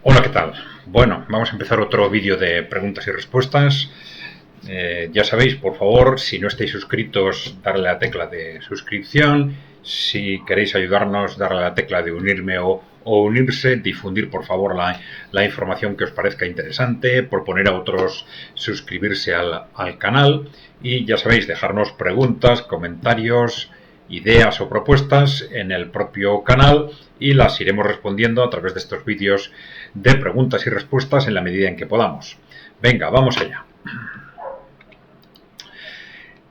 Hola, ¿qué tal? Bueno, vamos a empezar otro vídeo de preguntas y respuestas. Ya sabéis, por favor, si no estáis suscritos, darle a la tecla de suscripción. Si queréis ayudarnos, darle a la tecla de unirme o unirse. Difundir, por favor, la información que os parezca interesante. Proponer a otros suscribirse al canal. Y ya sabéis, dejarnos preguntas, comentarios, ideas o propuestas en el propio canal y las iremos respondiendo a través de estos vídeos de preguntas y respuestas en la medida en que podamos. Venga, vamos allá.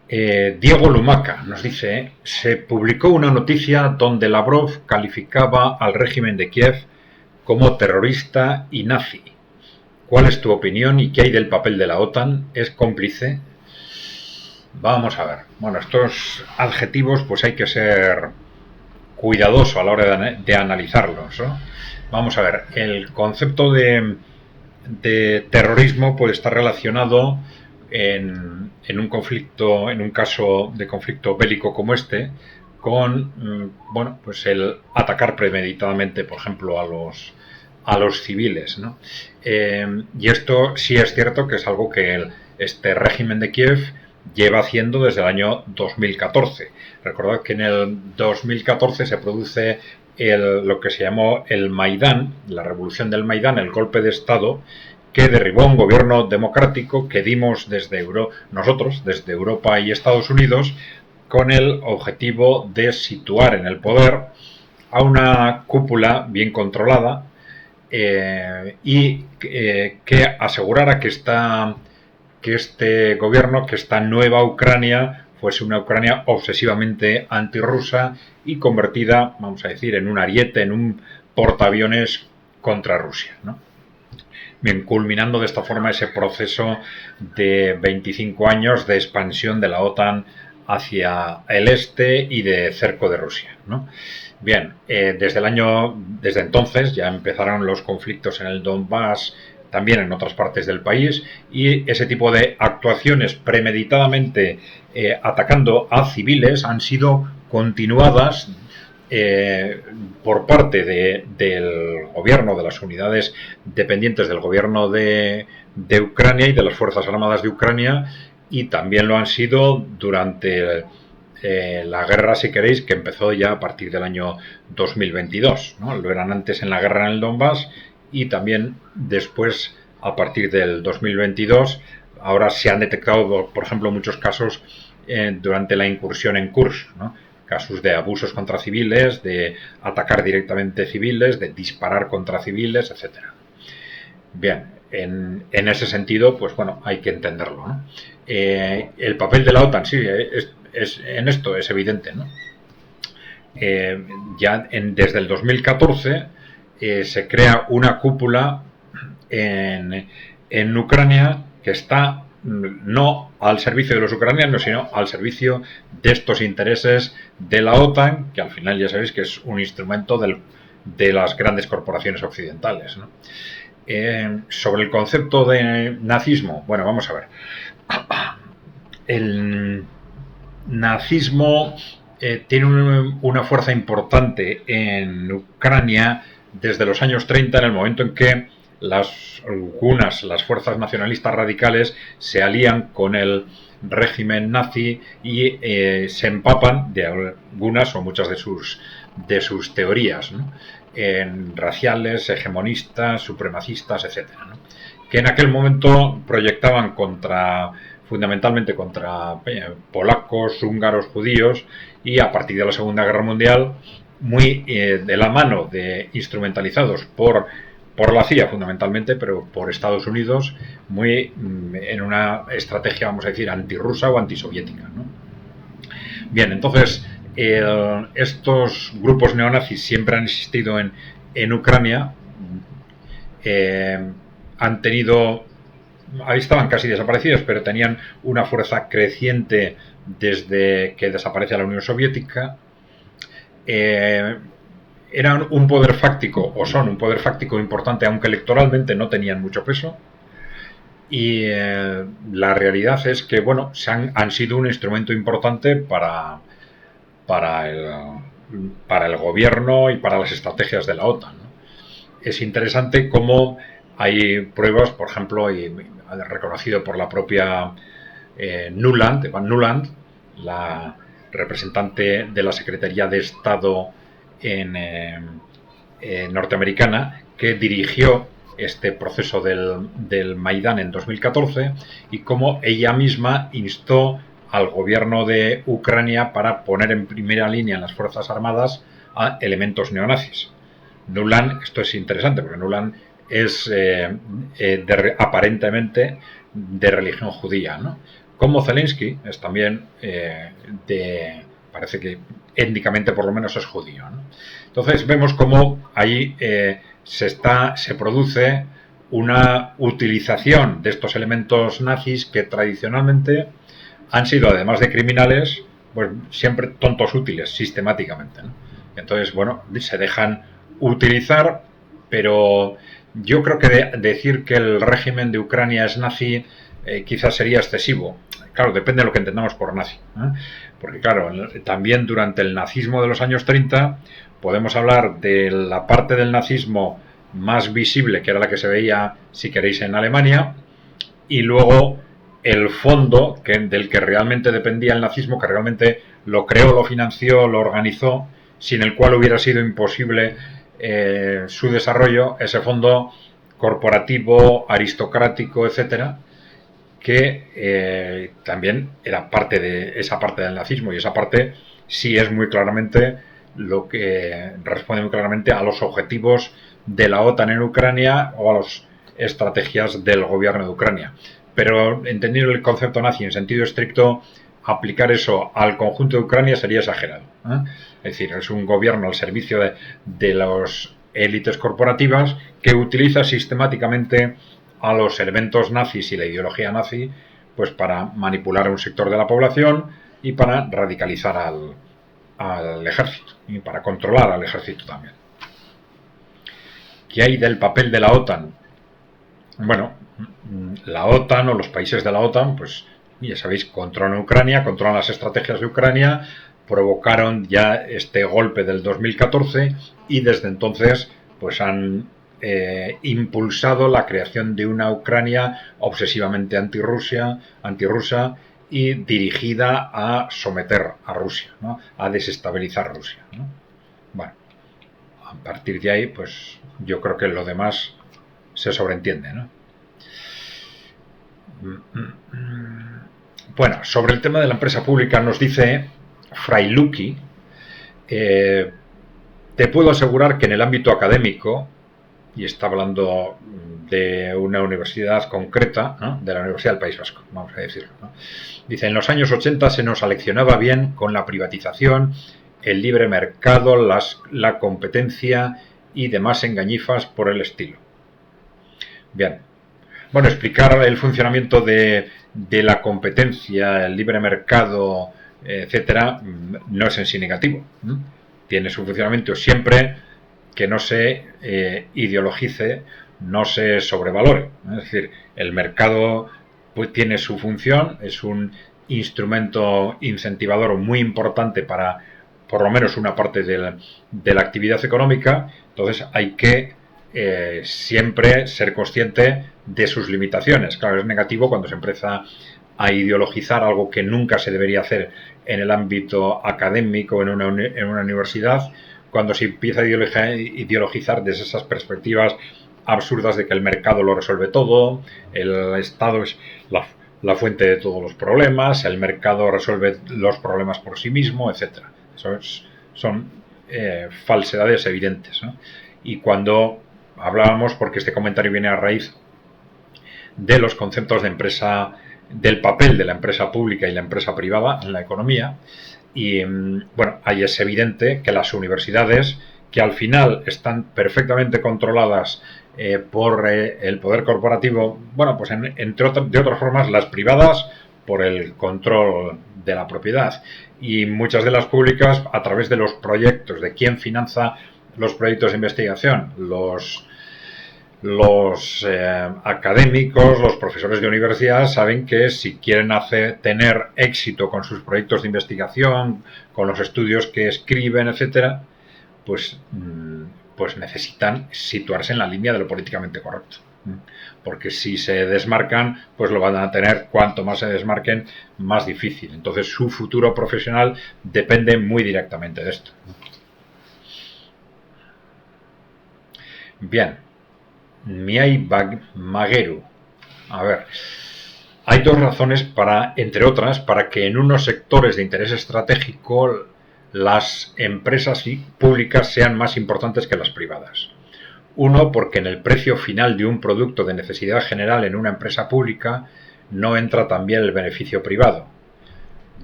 Diego Lumaca nos dice: se publicó una noticia donde Lavrov calificaba al régimen de Kiev como terrorista y nazi. ¿Cuál es tu opinión y qué hay del papel de la OTAN? ¿Es cómplice? Vamos a ver. Bueno, estos adjetivos pues hay que ser cuidadoso a la hora de analizarlos, ¿no? Vamos a ver, el concepto de terrorismo puede estar relacionado en un conflicto, en un caso de conflicto bélico como este, con bueno, pues el atacar premeditadamente, por ejemplo, a los civiles, ¿no? Y esto sí es cierto que es algo que este régimen de Kiev lleva haciendo desde el año 2014. Recordad que en el 2014 se produce lo que se llamó el Maidán, la revolución del Maidán, el golpe de Estado, que derribó un gobierno democrático que dimos nosotros, desde Europa y Estados Unidos, con el objetivo de situar en el poder a una cúpula bien controlada y que asegurara que este gobierno, que esta nueva Ucrania, fuese una Ucrania obsesivamente antirrusa y convertida, vamos a decir, en un ariete, en un portaaviones contra Rusia, ¿no? Bien, culminando de esta forma ese proceso de 25 años de expansión de la OTAN hacia el este y de cerco de Rusia, ¿no? Bien, desde entonces ya empezaron los conflictos en el Donbass, también en otras partes del país, y ese tipo de actuaciones premeditadamente atacando a civiles han sido continuadas por parte del gobierno, de las unidades dependientes del gobierno de Ucrania y de las Fuerzas Armadas de Ucrania, y también lo han sido durante la guerra, si queréis, que empezó ya a partir del año 2022, ¿no? Lo eran antes en la guerra en el Donbass y también después, a partir del 2022, ahora se han detectado, por ejemplo, muchos casos durante la incursión en Kursk, ¿no? Casos de abusos contra civiles, de atacar directamente civiles, de disparar contra civiles, etcétera. Bien, en ese sentido, pues bueno, hay que entenderlo, ¿no? El papel de la OTAN, sí, en esto es evidente, ¿no? Desde el 2014 se crea una cúpula en Ucrania que está no al servicio de los ucranianos, sino al servicio de estos intereses de la OTAN, que al final ya sabéis que es un instrumento de las grandes corporaciones occidentales, ¿no? Sobre el concepto de nazismo, bueno, vamos a ver. El nazismo tiene una fuerza importante en Ucrania desde los años 30, en el momento en que las fuerzas nacionalistas radicales se alían con el régimen nazi y se empapan de algunas o muchas de sus teorías, ¿no? Raciales, hegemonistas, supremacistas, etcétera, ¿no? Que en aquel momento proyectaban fundamentalmente contra polacos, húngaros, judíos, y a partir de la Segunda Guerra Mundial, muy de la mano de instrumentalizados por la CIA fundamentalmente, pero por Estados Unidos, muy en una estrategia, vamos a decir, antirrusa o antisoviética, ¿no? Bien, entonces estos grupos neonazis siempre han existido en Ucrania, han tenido, ahí estaban casi desaparecidos, pero tenían una fuerza creciente desde que desaparece la Unión Soviética. Eran un poder fáctico, o son un poder fáctico importante, aunque electoralmente no tenían mucho peso. Y la realidad es que, bueno, han sido un instrumento importante para el gobierno y para las estrategias de la OTAN, ¿no? es interesante cómo hay pruebas, por ejemplo, y reconocido por la propia Nuland, Van Nuland, la representante de la Secretaría de Estado norteamericana, que dirigió este proceso del Maidán en 2014 y cómo ella misma instó al gobierno de Ucrania para poner en primera línea en las Fuerzas Armadas a elementos neonazis. Nuland, esto es interesante porque Nuland es aparentemente de religión judía, ¿no? Como Zelensky es también parece que étnicamente por lo menos es judío, ¿no? Entonces vemos cómo ahí se produce una utilización de estos elementos nazis que tradicionalmente han sido, además de criminales, pues siempre tontos útiles, sistemáticamente, ¿no? Entonces, bueno, se dejan utilizar, pero yo creo que decir que el régimen de Ucrania es nazi quizás sería excesivo. Claro, depende de lo que entendamos por nazi, ¿eh? Porque claro, también durante el nazismo de los años 30 podemos hablar de la parte del nazismo más visible, que era la que se veía, si queréis, en Alemania, y luego el fondo del que realmente dependía el nazismo, que realmente lo creó, lo financió, lo organizó, sin el cual hubiera sido imposible su desarrollo, ese fondo corporativo, aristocrático, etcétera, que también era parte de esa parte del nazismo, y esa parte sí es muy claramente lo que responde muy claramente a los objetivos de la OTAN en Ucrania o a las estrategias del gobierno de Ucrania. Pero entendiendo el concepto nazi en sentido estricto, aplicar eso al conjunto de Ucrania sería exagerado, ¿eh? Es decir, es un gobierno al servicio de las élites corporativas que utiliza sistemáticamente a los elementos nazis y la ideología nazi pues para manipular a un sector de la población y para radicalizar al ejército y para controlar al ejército también. ¿Qué hay del papel de la OTAN? Bueno, la OTAN o los países de la OTAN, pues ya sabéis, controlan Ucrania, controlan las estrategias de Ucrania, provocaron ya este golpe del 2014 y desde entonces pues han impulsado la creación de una Ucrania obsesivamente antirrusa y dirigida a someter a Rusia, ¿no? A desestabilizar Rusia, ¿no? Bueno, a partir de ahí, pues yo creo que lo demás se sobreentiende, ¿no? Bueno, sobre el tema de la empresa pública nos dice Frailuki, te puedo asegurar que en el ámbito académico, y está hablando de una universidad concreta, ¿no? De la Universidad del País Vasco, vamos a decirlo, ¿no? Dice, en los años 80 se nos aleccionaba bien con la privatización, el libre mercado, la competencia y demás engañifas por el estilo. Bien, bueno, explicar el funcionamiento de la competencia, el libre mercado, etcétera, no es en sí negativo, ¿no? Tiene su funcionamiento siempre que no se ideologice, no se sobrevalore. Es decir, el mercado pues tiene su función, es un instrumento incentivador muy importante para por lo menos una parte de la actividad económica, entonces hay que siempre ser consciente de sus limitaciones. Claro, es negativo cuando se empieza a ideologizar algo que nunca se debería hacer en el ámbito académico, en una universidad, cuando se empieza a ideologizar desde esas perspectivas absurdas de que el mercado lo resuelve todo, el Estado es la fuente de todos los problemas, el mercado resuelve los problemas por sí mismo, etcétera. Son falsedades evidentes, ¿no? Y cuando hablábamos, porque este comentario viene a raíz de los conceptos de empresa, del papel de la empresa pública y la empresa privada en la economía, y bueno, ahí es evidente que las universidades, que al final están perfectamente controladas por el poder corporativo, bueno, pues de otras formas las privadas por el control de la propiedad y muchas de las públicas a través de los proyectos, de quién finanza los proyectos de investigación, los académicos, los profesores de universidad saben que si quieren tener éxito con sus proyectos de investigación, con los estudios que escriben, etcétera, pues pues necesitan situarse en la línea de lo políticamente correcto. Porque si se desmarcan, pues lo van a tener, cuanto más se desmarquen, más difícil. Entonces su futuro profesional depende muy directamente de esto. Bien, Miai Mageru. A ver, hay dos razones para, entre otras, para que en unos sectores de interés estratégico las empresas públicas sean más importantes que las privadas. Uno, porque en el precio final de un producto de necesidad general en una empresa pública no entra también el beneficio privado.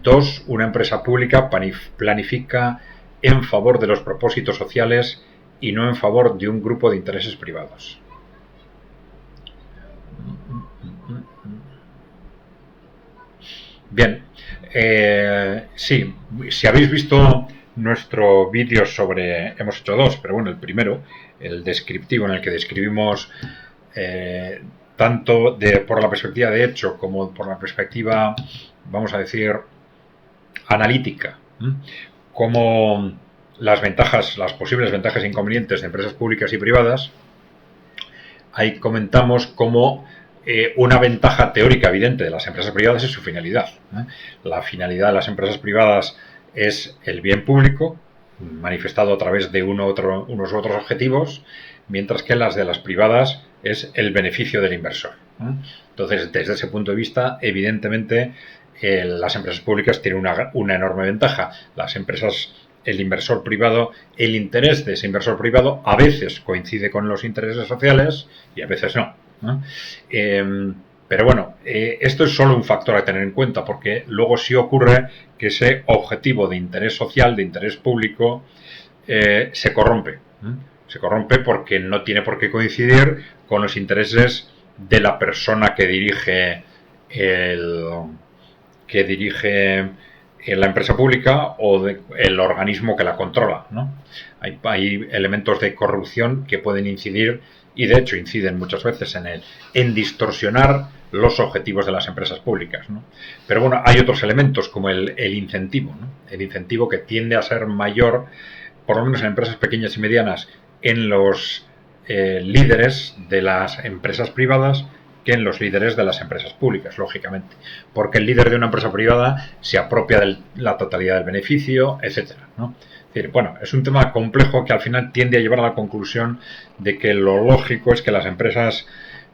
Dos, una empresa pública planifica en favor de los propósitos sociales y no en favor de un grupo de intereses privados. Bien, sí, si habéis visto nuestro vídeo sobre, hemos hecho dos, pero bueno, el primero, el descriptivo, en el que describimos tanto por la perspectiva de hecho como por la perspectiva, vamos a decir, analítica, como las ventajas, las posibles ventajas e inconvenientes de empresas públicas y privadas. Ahí comentamos cómo una ventaja teórica evidente de las empresas privadas es su finalidad. La finalidad de las empresas privadas es el bien público, manifestado a través de unos u otros objetivos, mientras que las de las privadas es el beneficio del inversor. Entonces, desde ese punto de vista, evidentemente, las empresas públicas tienen una enorme ventaja. Las empresas, el inversor privado, el interés de ese inversor privado a veces coincide con los intereses sociales y a veces no. Pero bueno, esto es solo un factor a tener en cuenta, porque luego sí ocurre que ese objetivo de interés social, de interés público, se corrompe. Se corrompe porque no tiene por qué coincidir con los intereses de la persona que dirige la empresa pública o del organismo que la controla, ¿no? Hay elementos de corrupción que pueden incidir, y de hecho inciden muchas veces en distorsionar los objetivos de las empresas públicas, ¿no? Pero bueno, hay otros elementos como el incentivo, ¿no? El incentivo, que tiende a ser mayor, por lo menos en empresas pequeñas y medianas, en los líderes de las empresas privadas que en los líderes de las empresas públicas, lógicamente, porque el líder de una empresa privada se apropia de la totalidad del beneficio, etcétera, ¿no? Es decir, bueno, es un tema complejo que al final tiende a llevar a la conclusión de que lo lógico es que las empresas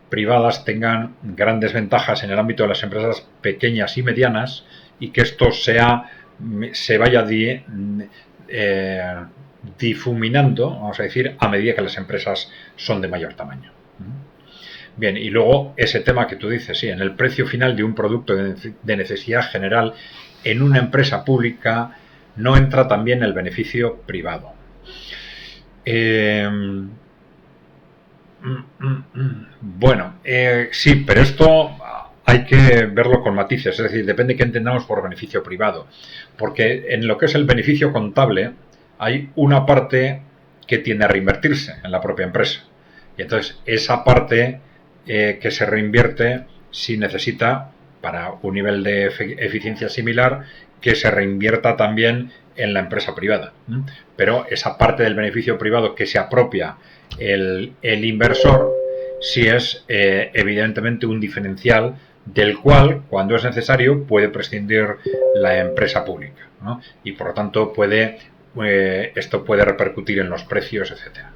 privadas tengan grandes ventajas en el ámbito de las empresas pequeñas y medianas, y que esto se vaya difuminando, vamos a decir, a medida que las empresas son de mayor tamaño. Bien, y luego ese tema que tú dices, sí, en el precio final de un producto de necesidad general en una empresa pública no entra también el beneficio privado. Bueno, sí, pero esto hay que verlo con matices, es decir, depende de qué entendamos por beneficio privado, porque en lo que es el beneficio contable hay una parte que tiende a reinvertirse en la propia empresa, y entonces esa parte que se reinvierte si necesita, para un nivel de eficiencia similar, que se reinvierta también en la empresa privada. Pero esa parte del beneficio privado que se apropia el inversor sí es evidentemente un diferencial del cual, cuando es necesario, puede prescindir la empresa pública, ¿no? Y por lo tanto esto puede repercutir en los precios, etcétera.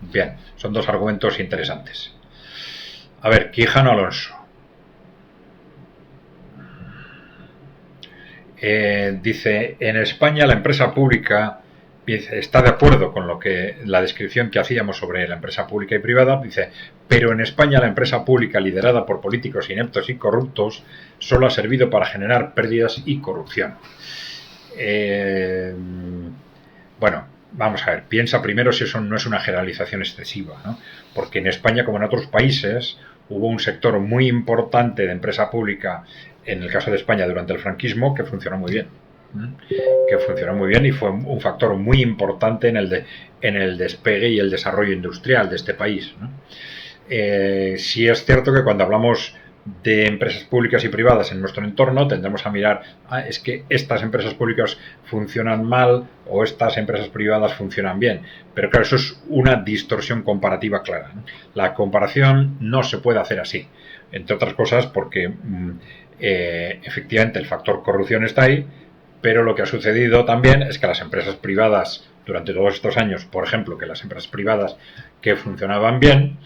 Bien, son dos argumentos interesantes. A ver, Quijano Alonso. Dice, en España la empresa pública está de acuerdo con la descripción que hacíamos sobre la empresa pública y privada, dice, pero en España la empresa pública liderada por políticos ineptos y corruptos solo ha servido para generar pérdidas y corrupción. Bueno, vamos a ver, piensa primero si eso no es una generalización excesiva, ¿no? Porque en España, como en otros países, hubo un sector muy importante de empresa pública, en el caso de España durante el franquismo, que funcionó muy bien. Y fue un factor muy importante en el despegue y el desarrollo industrial de este país, ¿no? Sí es cierto que cuando hablamos de empresas públicas y privadas en nuestro entorno, tendremos a mirar, es que estas empresas públicas funcionan mal o estas empresas privadas funcionan bien. Pero claro, eso es una distorsión comparativa clara, ¿no? La comparación no se puede hacer así, entre otras cosas porque efectivamente el factor corrupción está ahí, pero lo que ha sucedido también es que las empresas privadas durante todos estos años, por ejemplo, que las empresas privadas que funcionaban bien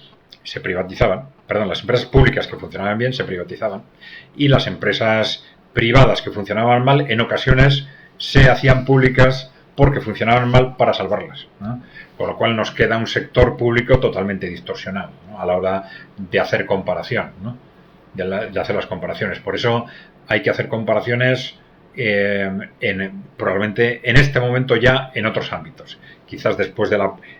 se privatizaban, las empresas públicas que funcionaban bien se privatizaban y las empresas privadas que funcionaban mal en ocasiones se hacían públicas porque funcionaban mal para salvarlas, ¿no? Con lo cual nos queda un sector público totalmente distorsionado, ¿no? A la hora de hacer comparación, ¿no? de hacer las comparaciones. Por eso hay que hacer comparaciones probablemente en este momento ya en otros ámbitos. Quizás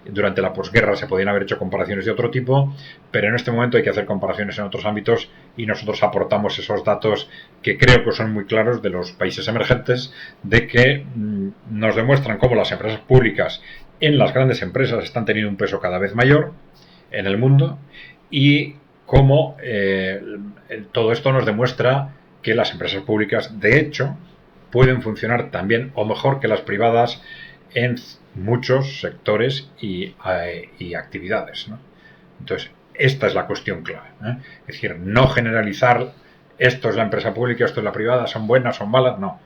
durante la posguerra se podían haber hecho comparaciones de otro tipo, pero en este momento hay que hacer comparaciones en otros ámbitos y nosotros aportamos esos datos que creo que son muy claros de los países emergentes, de que nos demuestran cómo las empresas públicas en las grandes empresas están teniendo un peso cada vez mayor en el mundo y cómo todo esto nos demuestra que las empresas públicas, de hecho, pueden funcionar también o mejor que las privadas en muchos sectores y actividades, ¿no? Entonces, esta es la cuestión clave, ¿eh? Es decir, no generalizar esto es la empresa pública, esto es la privada, son buenas, son malas, no.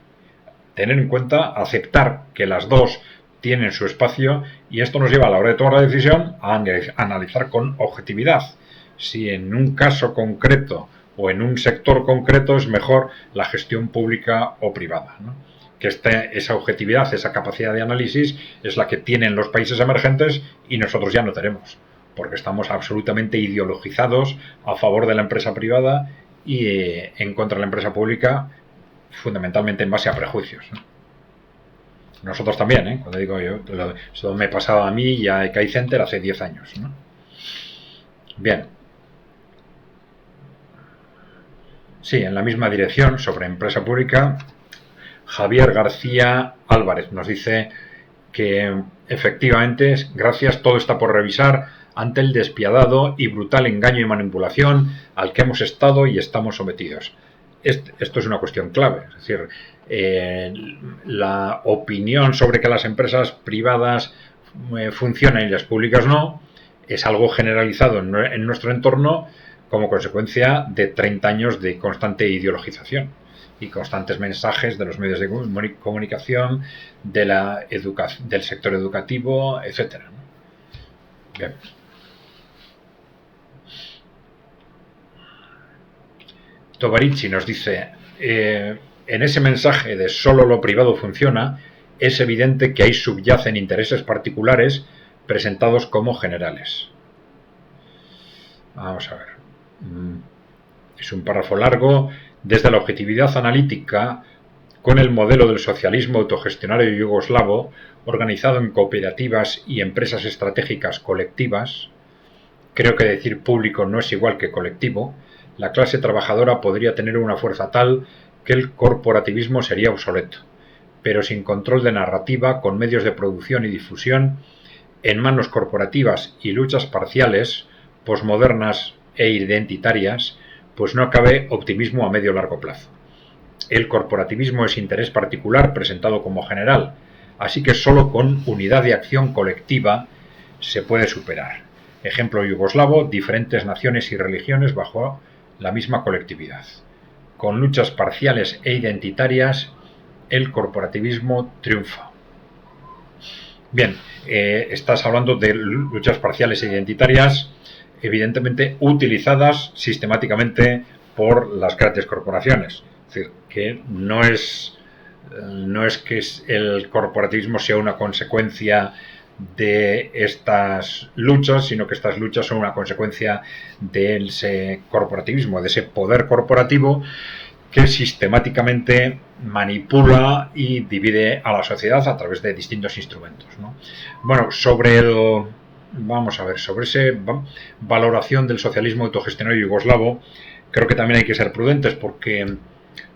Tener en cuenta, aceptar que las dos tienen su espacio y esto nos lleva a la hora de tomar la decisión a analizar con objetividad si en un caso concreto o en un sector concreto es mejor la gestión pública o privada, ¿no? Que esa objetividad, esa capacidad de análisis es la que tienen los países emergentes y nosotros ya no tenemos, porque estamos absolutamente ideologizados a favor de la empresa privada y en contra de la empresa pública, fundamentalmente en base a prejuicios, ¿no? Nosotros también, ¿eh? Cuando digo yo, eso me pasaba a mí y a EKAI Center hace 10 años, ¿no? Bien. Sí, en la misma dirección, sobre empresa pública, Javier García Álvarez nos dice que efectivamente, gracias, todo está por revisar ante el despiadado y brutal engaño y manipulación al que hemos estado y estamos sometidos. Esto es una cuestión clave, es decir, la opinión sobre que las empresas privadas funcionan y las públicas no, es algo generalizado en nuestro entorno como consecuencia de 30 años de constante ideologización y constantes mensajes de los medios de comunicación, del sector educativo, etcétera. Bien. Tovarichi nos dice, en ese mensaje de solo lo privado funciona, es evidente que ahí subyacen intereses particulares presentados como generales. Vamos a ver. Es un párrafo largo. Desde la objetividad analítica, con el modelo del socialismo autogestionario yugoslavo, organizado en cooperativas y empresas estratégicas colectivas, creo que decir público no es igual que colectivo, la clase trabajadora podría tener una fuerza tal que el corporativismo sería obsoleto, pero sin control de narrativa, con medios de producción y difusión, en manos corporativas y luchas parciales, posmodernas e identitarias, pues no cabe optimismo a medio o largo plazo. El corporativismo es interés particular presentado como general, así que solo con unidad de acción colectiva se puede superar. Ejemplo yugoslavo, diferentes naciones y religiones bajo la misma colectividad. Con luchas parciales e identitarias, el corporativismo triunfa. Bien, estás hablando de luchas parciales e identitarias, evidentemente utilizadas sistemáticamente por las grandes corporaciones. Es decir, que no es que el corporativismo sea una consecuencia de estas luchas, sino que estas luchas son una consecuencia de ese corporativismo, de ese poder corporativo que sistemáticamente manipula y divide a la sociedad a través de distintos instrumentos, ¿no? Bueno, vamos a ver, sobre esa valoración del socialismo autogestionario yugoslavo, creo que también hay que ser prudentes porque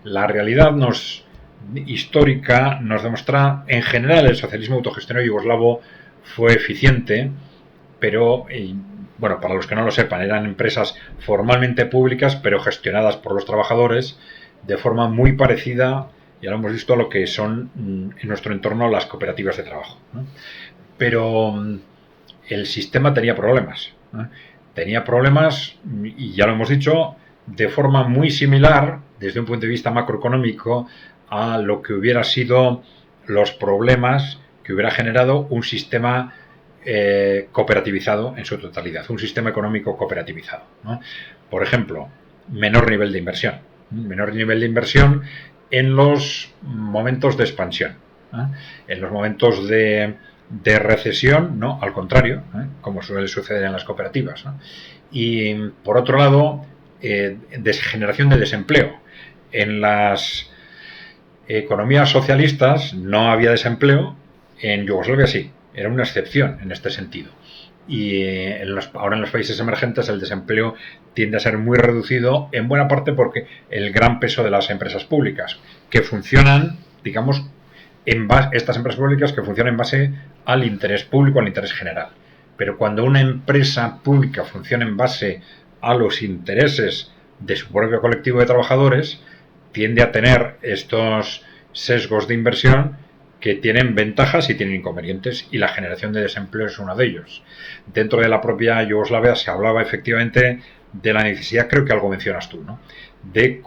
la realidad histórica nos demuestra, en general, el socialismo autogestionario yugoslavo fue eficiente, pero bueno, para los que no lo sepan, eran empresas formalmente públicas, pero gestionadas por los trabajadores de forma muy parecida, ya lo hemos visto, a lo que son en nuestro entorno las cooperativas de trabajo, ¿no? Pero el sistema tenía problemas, ¿no? Tenía problemas, y ya lo hemos dicho, de forma muy similar, desde un punto de vista macroeconómico, a lo que hubiera sido los problemas que hubiera generado un sistema cooperativizado en su totalidad, un sistema económico cooperativizado, ¿no? Por ejemplo, menor nivel de inversión en los momentos de expansión, ¿no? En los momentos de recesión, ¿no? Al contrario, como suele suceder en las cooperativas, ¿no? Y por otro lado, generación de desempleo. En las economías socialistas no había desempleo, en Yugoslavia sí, era una excepción en este sentido. Y ahora en los países emergentes el desempleo tiende a ser muy reducido, en buena parte porque el gran peso de las empresas públicas, que funcionan, digamos, estas empresas públicas que funcionan en base al interés público, al interés general. Pero cuando una empresa pública funciona en base a los intereses de su propio colectivo de trabajadores, tiende a tener estos sesgos de inversión que tienen ventajas y tienen inconvenientes, y la generación de desempleo es uno de ellos. Dentro de la propia Yugoslavia se hablaba efectivamente de la necesidad, creo que algo mencionas tú, ¿no?, de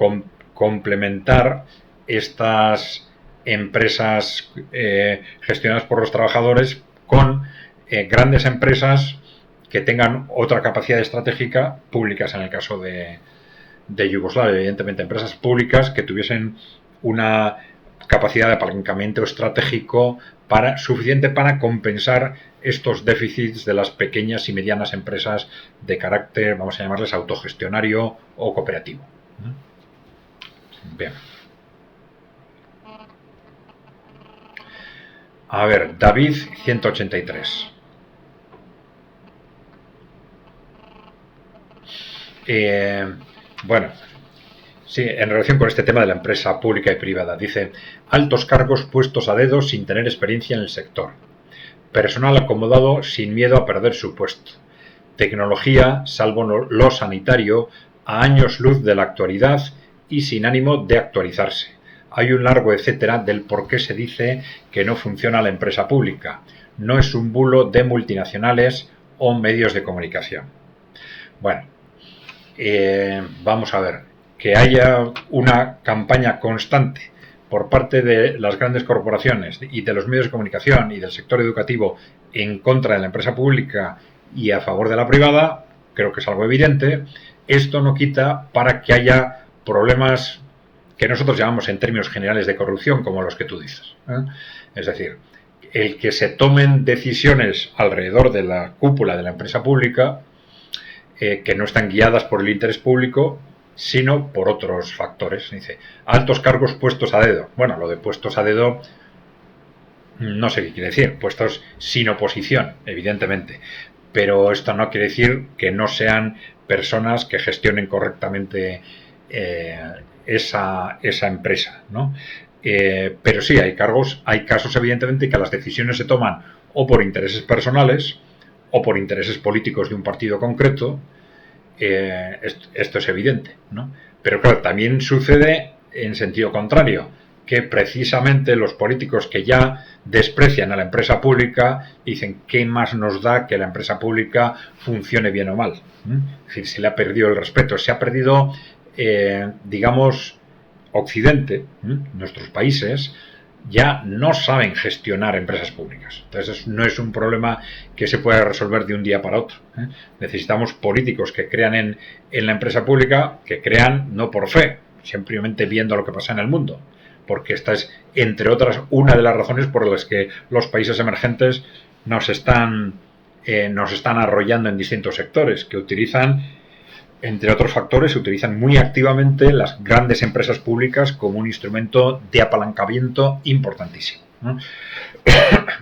complementar estas empresas gestionadas por los trabajadores con grandes empresas que tengan otra capacidad estratégica, públicas en el caso de Yugoslavia, evidentemente, empresas públicas que tuviesen una capacidad de apalancamiento estratégico suficiente para compensar estos déficits de las pequeñas y medianas empresas de carácter, vamos a llamarles, autogestionario o cooperativo. Bien. A ver, David 183. Bueno, sí, en relación con este tema de la empresa pública y privada, dice: altos cargos puestos a dedo sin tener experiencia en el sector, personal acomodado sin miedo a perder su puesto, tecnología, salvo lo sanitario, a años luz de la actualidad y sin ánimo de actualizarse. Hay un largo etcétera del por qué se dice que no funciona la empresa pública. No es un bulo de multinacionales o medios de comunicación. Bueno, vamos a ver, que haya una campaña constante por parte de las grandes corporaciones y de los medios de comunicación y del sector educativo en contra de la empresa pública y a favor de la privada, creo que es algo evidente. Esto no quita para que haya problemas que nosotros llamamos en términos generales de corrupción, como los que tú dices, ¿eh? Es decir, el que se tomen decisiones alrededor de la cúpula de la empresa pública que no están guiadas por el interés público, sino por otros factores. Dice, altos cargos puestos a dedo. Bueno, lo de puestos a dedo no sé qué quiere decir, puestos sin oposición, evidentemente, pero esto no quiere decir que no sean personas que gestionen correctamente esa empresa, ¿no? Pero sí, hay casos evidentemente que las decisiones se toman o por intereses personales o por intereses políticos de un partido concreto. Esto es evidente, ¿no? Pero claro, también sucede en sentido contrario, que precisamente los políticos que ya desprecian a la empresa pública dicen: ¿qué más nos da que la empresa pública funcione bien o mal? Es decir, se le ha perdido el respeto, se ha perdido, digamos, Occidente, nuestros países ya no saben gestionar empresas públicas. Entonces no es un problema que se pueda resolver de un día para otro. Necesitamos políticos que crean en la empresa pública, que crean no por fe, simplemente viendo lo que pasa en el mundo, porque esta es, entre otras, una de las razones por las que los países emergentes nos están arrollando en distintos sectores, que utilizan, entre otros factores, se utilizan muy activamente las grandes empresas públicas como un instrumento de apalancamiento importantísimo, ¿no?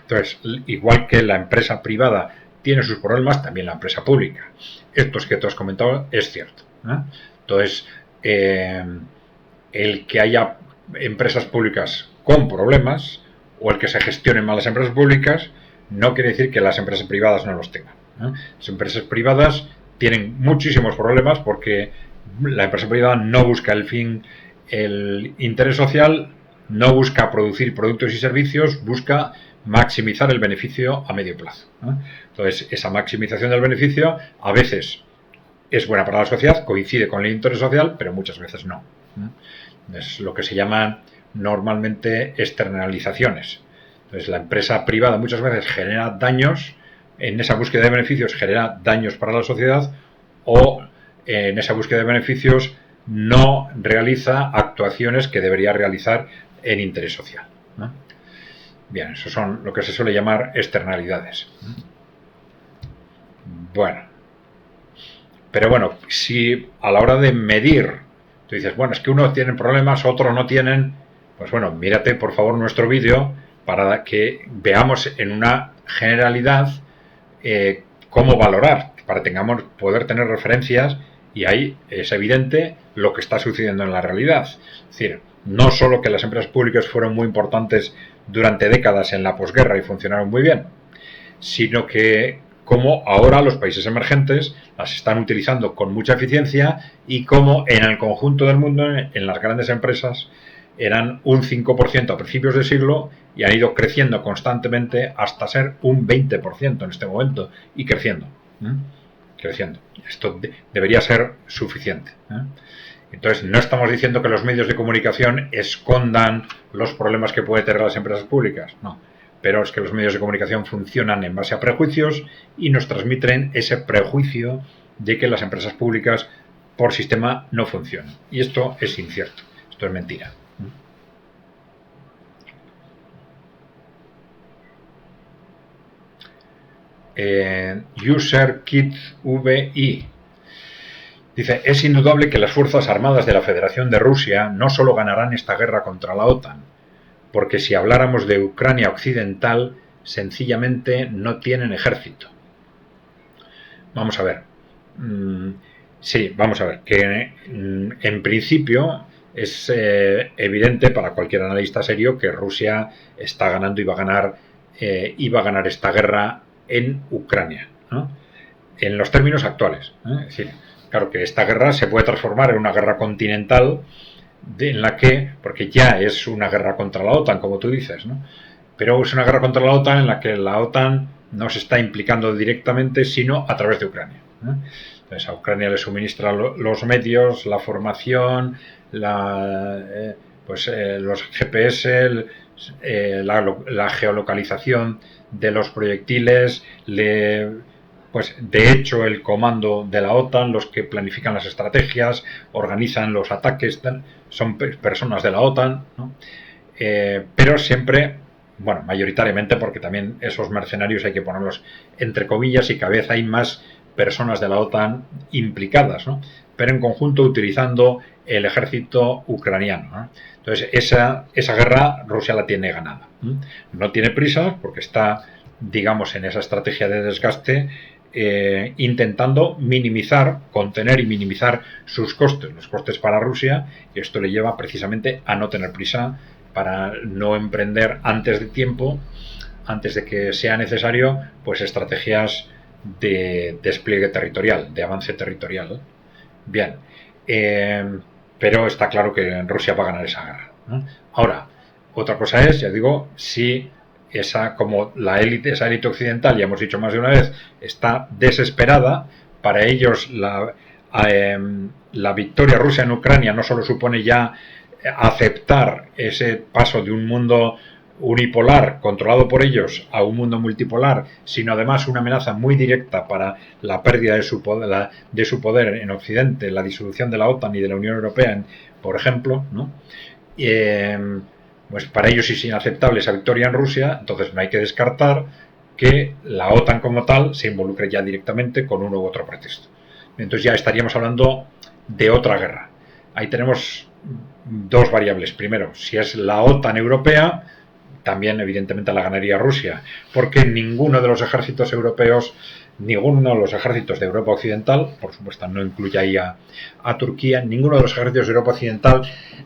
Entonces, igual que la empresa privada tiene sus problemas, también la empresa pública. Esto que tú has comentado es cierto, ¿no? Entonces, el que haya empresas públicas con problemas o el que se gestionen mal las empresas públicas no quiere decir que las empresas privadas no los tengan. Las empresas privadas tienen muchísimos problemas porque la empresa privada no busca el interés social, no busca producir productos y servicios, busca maximizar el beneficio a medio plazo. Entonces, esa maximización del beneficio a veces es buena para la sociedad, coincide con el interés social, pero muchas veces no. Es lo que se llaman normalmente externalizaciones. Entonces, la empresa privada muchas veces genera daños, en esa búsqueda de beneficios genera daños para la sociedad, o en esa búsqueda de beneficios no realiza actuaciones que debería realizar en interés social. Bien, eso son lo que se suele llamar externalidades. Bueno, pero bueno, si a la hora de medir tú dices, bueno, es que unos tienen problemas, otros no tienen, pues bueno, mírate por favor nuestro vídeo para que veamos en una generalidad cómo valorar, para poder tener referencias, y ahí es evidente lo que está sucediendo en la realidad. Es decir, no solo que las empresas públicas fueron muy importantes durante décadas en la posguerra y funcionaron muy bien, sino que como ahora los países emergentes las están utilizando con mucha eficiencia, y como en el conjunto del mundo, en las grandes empresas, eran un 5% a principios de siglo y han ido creciendo constantemente hasta ser un 20% en este momento, y creciendo. Creciendo. Esto debería ser suficiente. Entonces, no estamos diciendo que los medios de comunicación escondan los problemas que pueden tener las empresas públicas, no. Pero es que los medios de comunicación funcionan en base a prejuicios y nos transmiten ese prejuicio de que las empresas públicas por sistema no funcionan. Y esto es incierto, esto es mentira. UserKidVI dice, es indudable que las Fuerzas Armadas de la Federación de Rusia no solo ganarán esta guerra contra la OTAN, porque si habláramos de Ucrania occidental, sencillamente no tienen ejército. Vamos a ver. Sí, vamos a ver, que en principio es evidente para cualquier analista serio que Rusia está ganando y va a ganar esta guerra en Ucrania, ¿no? En los términos actuales. Es decir, claro que esta guerra se puede transformar en una guerra continental, en la que, porque ya es una guerra contra la OTAN, como tú dices, ¿no? Pero es una guerra contra la OTAN en la que la OTAN no se está implicando directamente, sino a través de Ucrania. Entonces, a Ucrania le suministra los medios, la formación, los GPS, la geolocalización de los proyectiles, pues de hecho el comando de la OTAN, los que planifican las estrategias, organizan los ataques, son personas de la OTAN, ¿no? Pero siempre, bueno, mayoritariamente, porque también esos mercenarios hay que ponerlos entre comillas, y cada vez hay más personas de la OTAN implicadas, ¿no? Pero en conjunto utilizando el ejército ucraniano, ¿no? Entonces esa guerra Rusia la tiene ganada. No tiene prisa porque está, digamos, en esa estrategia de desgaste, intentando contener y minimizar sus costes, los costes para Rusia, y esto le lleva precisamente a no tener prisa, para no emprender antes de tiempo, antes de que sea necesario, pues estrategias de despliegue territorial, de avance territorial. Bien, pero está claro que Rusia va a ganar esa guerra, ¿no? Ahora, otra cosa es, ya digo, si esa élite occidental, ya hemos dicho más de una vez, está desesperada. Para ellos la victoria rusa en Ucrania no solo supone ya aceptar ese paso de un mundo unipolar controlado por ellos a un mundo multipolar, sino además una amenaza muy directa para la pérdida de su poder en Occidente, la disolución de la OTAN y de la Unión Europea, por ejemplo, ¿no? Pues para ellos es inaceptable esa victoria en Rusia. Entonces no hay que descartar que la OTAN como tal se involucre ya directamente con uno u otro pretexto. Entonces ya estaríamos hablando de otra guerra. Ahí tenemos dos variables. Primero, si es la OTAN europea, también evidentemente la ganaría Rusia, porque ninguno de los ejércitos europeos, ninguno de los ejércitos de Europa Occidental, por supuesto no incluye ahí a Turquía, ninguno de los ejércitos de Europa Occidental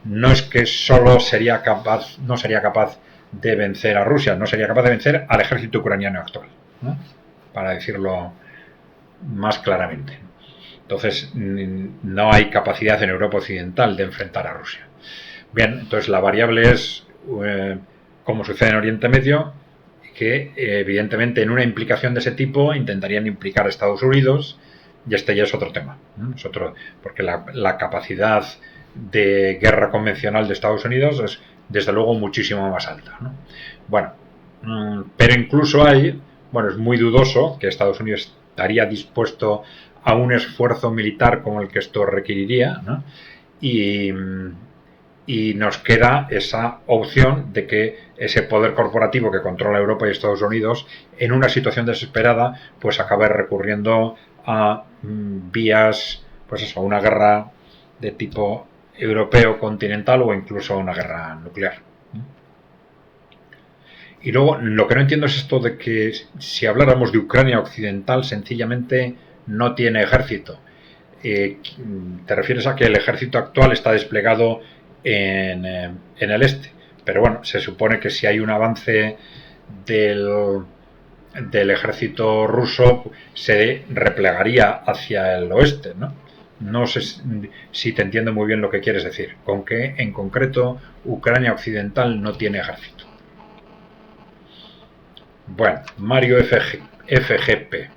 no es que solo no sería capaz de vencer a Rusia, no sería capaz de vencer al ejército ucraniano actual, ¿no? Para decirlo más claramente. Entonces, no hay capacidad en Europa Occidental de enfrentar a Rusia. Bien, entonces la variable es, como sucede en Oriente Medio, que evidentemente en una implicación de ese tipo intentarían implicar a Estados Unidos, y este ya es otro tema, ¿no? Es otro, porque la capacidad de guerra convencional de Estados Unidos es desde luego muchísimo más alta, ¿no? Bueno, pero incluso hay, bueno, es muy dudoso que Estados Unidos estaría dispuesto a un esfuerzo militar como el que esto requeriría, ¿no? Y nos queda esa opción de que ese poder corporativo que controla Europa y Estados Unidos, en una situación desesperada, pues acabe recurriendo a vías, pues eso, a una guerra de tipo europeo continental o incluso a una guerra nuclear. Y luego, lo que no entiendo es esto de que si habláramos de Ucrania occidental, sencillamente no tiene ejército. Te refieres a que el ejército actual está desplegado en el este. Pero bueno, se supone que si hay un avance del ejército ruso, se replegaría hacia el oeste, ¿no? No sé si te entiendo muy bien lo que quieres decir. Con que, en concreto, Ucrania occidental no tiene ejército. Bueno, Mario FGP.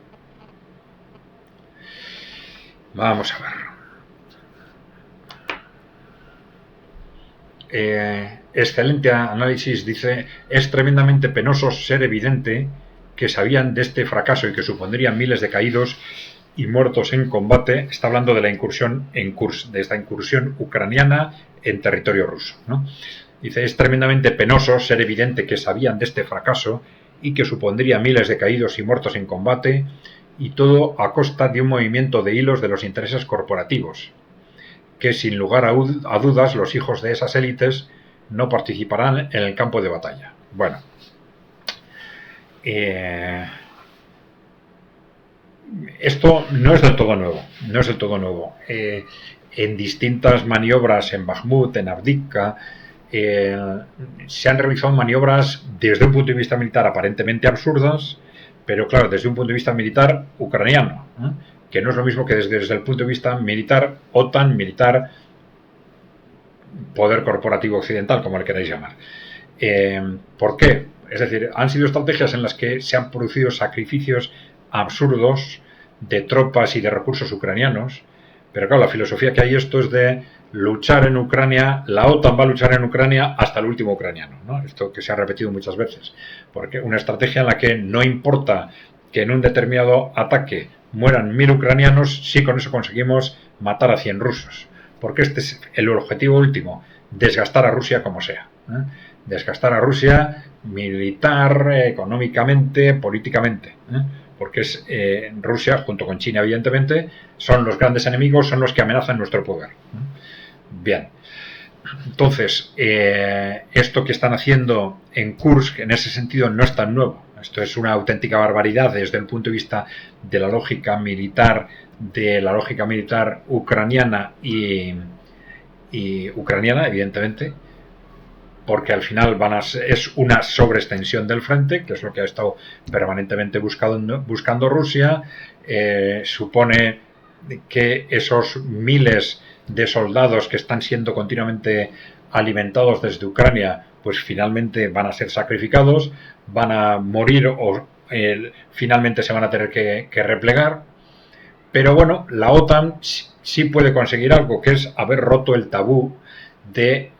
Vamos a ver. Excelente análisis, dice, es tremendamente penoso ser evidente que sabían de este fracaso y que supondrían miles de caídos y muertos en combate. Está hablando de la incursión en Kursk, de esta incursión ucraniana en territorio ruso, ¿no? Dice, es tremendamente penoso ser evidente que sabían de este fracaso y que supondría miles de caídos y muertos en combate, y todo a costa de un movimiento de hilos de los intereses corporativos, que sin lugar a dudas los hijos de esas élites no participarán en el campo de batalla. Bueno, esto no es del todo nuevo, no es del todo nuevo. En distintas maniobras en Bakhmut, en Avdiivka, se han realizado maniobras desde un punto de vista militar aparentemente absurdas, pero claro, desde un punto de vista militar ucraniano, que no es lo mismo que desde el punto de vista militar, OTAN, militar, poder corporativo occidental, como le queráis llamar. ¿Por qué? Es decir, han sido estrategias en las que se han producido sacrificios absurdos de tropas y de recursos ucranianos, pero claro, la filosofía que hay esto es de luchar en Ucrania, la OTAN va a luchar en Ucrania hasta el último ucraniano, ¿no? Esto que se ha repetido muchas veces, porque una estrategia en la que no importa que en un determinado ataque mueran 1000 ucranianos si con eso conseguimos matar a 100 rusos, porque este es el objetivo último, desgastar a Rusia como sea, ¿eh? Desgastar a Rusia militar, económicamente, políticamente, ¿eh? Porque es Rusia, junto con China evidentemente, son los grandes enemigos, son los que amenazan nuestro poder. Bien, entonces esto que están haciendo en Kursk en ese sentido no es tan nuevo. Esto es una auténtica barbaridad desde el punto de vista de la lógica militar, ucraniana y ucraniana, evidentemente, porque al final es una sobreextensión del frente, que es lo que ha estado permanentemente buscando Rusia. Supone que esos miles de soldados que están siendo continuamente alimentados desde Ucrania, pues finalmente van a ser sacrificados, van a morir o finalmente se van a tener que replegar. Pero bueno, la OTAN sí puede conseguir algo, que es haber roto el tabú de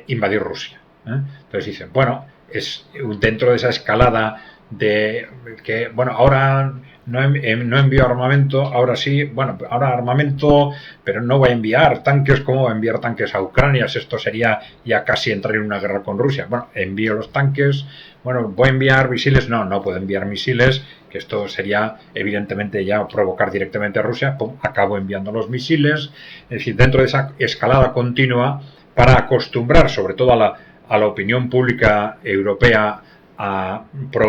invadir Rusia. Entonces dicen, bueno, es dentro de esa escalada de que, bueno, ahora no envío armamento, ahora sí, bueno, ahora armamento, pero no voy a enviar tanques. ¿Cómo voy a enviar tanques a Ucrania? Esto sería ya casi entrar en una guerra con Rusia. Bueno, envío los tanques. Bueno, ¿voy a enviar misiles? No puedo enviar misiles, que esto sería evidentemente ya provocar directamente a Rusia. Pum, acabo enviando los misiles. Es decir, dentro de esa escalada continua, para acostumbrar sobre todo a la opinión pública europea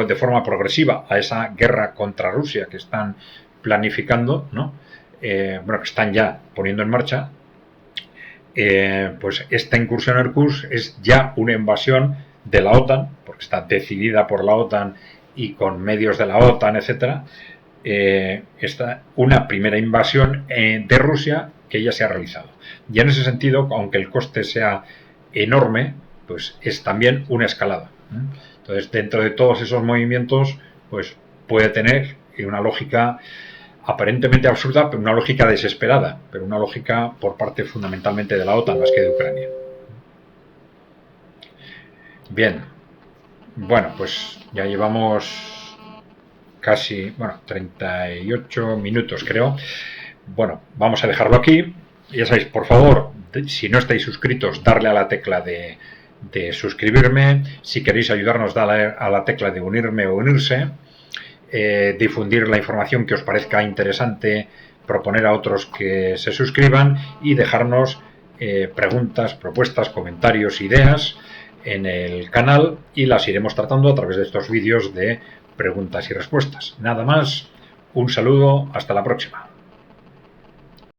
de forma progresiva a esa guerra contra Rusia que están planificando, ¿no? Que están ya poniendo en marcha. Pues esta incursión en Kursk es ya una invasión de la OTAN, porque está decidida por la OTAN y con medios de la OTAN, etcétera, una primera invasión de Rusia que ya se ha realizado. Y en ese sentido, aunque el coste sea enorme, pues es también una escalada. Entonces, dentro de todos esos movimientos, pues puede tener una lógica aparentemente absurda, pero una lógica desesperada, pero una lógica por parte fundamentalmente de la OTAN más que de Ucrania. Bien, bueno, pues ya llevamos casi, 38 minutos creo. Bueno, vamos a dejarlo aquí. Ya sabéis, por favor, si no estáis suscritos, darle a la tecla de suscribirme. Si queréis ayudarnos, darle a la tecla de unirme o unirse. Difundir la información que os parezca interesante, proponer a otros que se suscriban y dejarnos preguntas, propuestas, comentarios, ideas en el canal y las iremos tratando a través de estos vídeos de preguntas y respuestas. Nada más, un saludo, hasta la próxima.